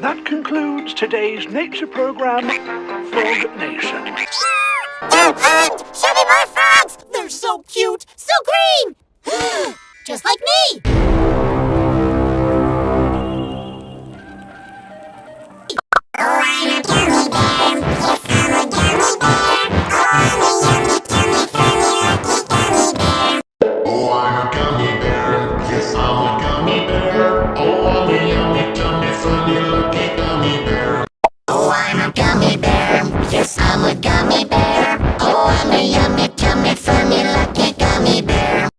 that concludes today's nature program, Frog Nation. Don't hunt! Show me more frogs! They're so cute, so green! Just like me! Oh, I'm a gummy bear. Yes, I'm a gummy bear. Oh, I'm a gummy bear. Yes, I'm a gummy bear. Oh, I'm a yummy, tummy, funny, lucky gummy bear. Oh, I'm a gummy bear. Yes, I'm a gummy bear. Oh, I'm a yummy, tummy, funny, lucky gummy bear.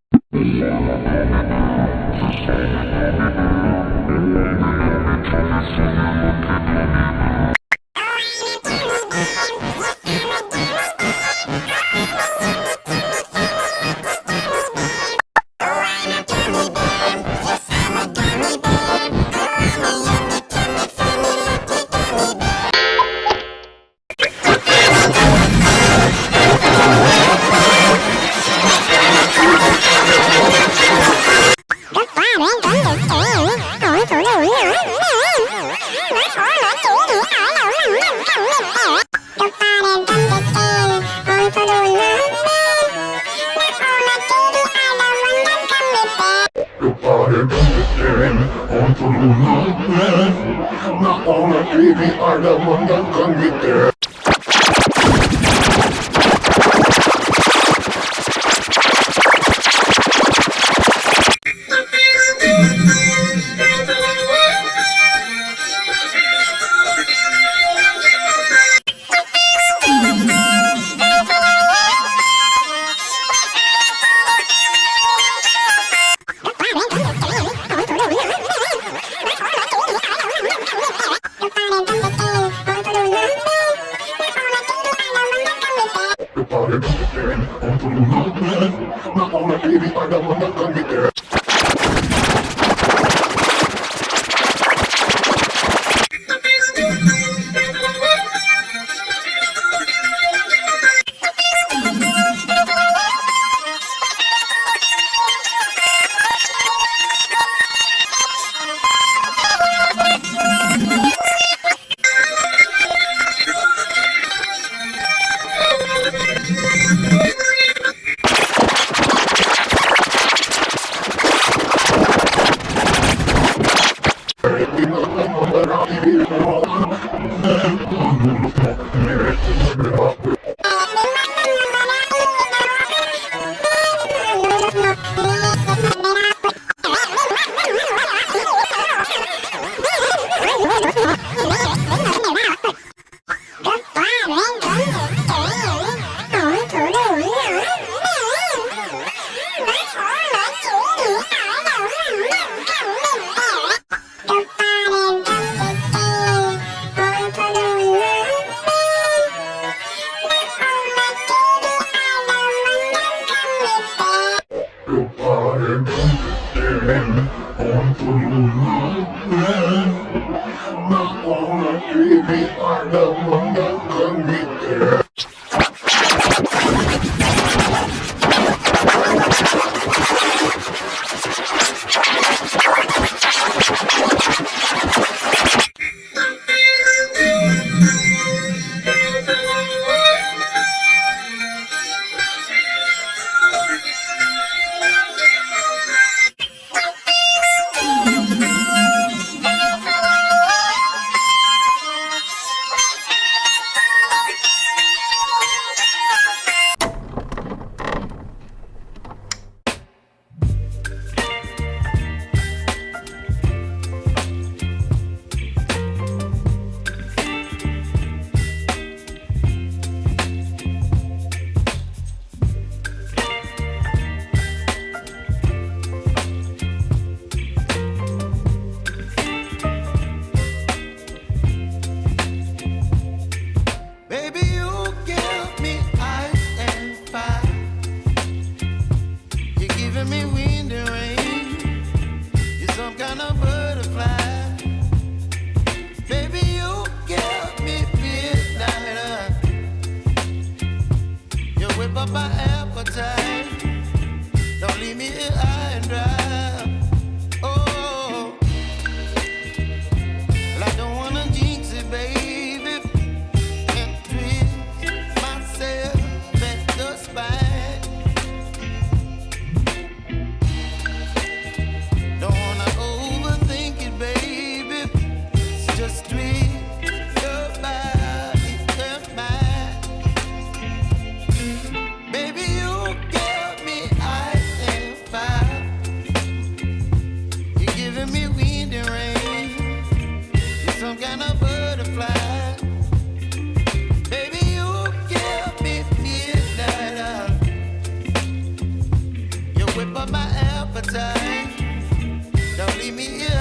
I don't wanna my appetite. Don't leave me here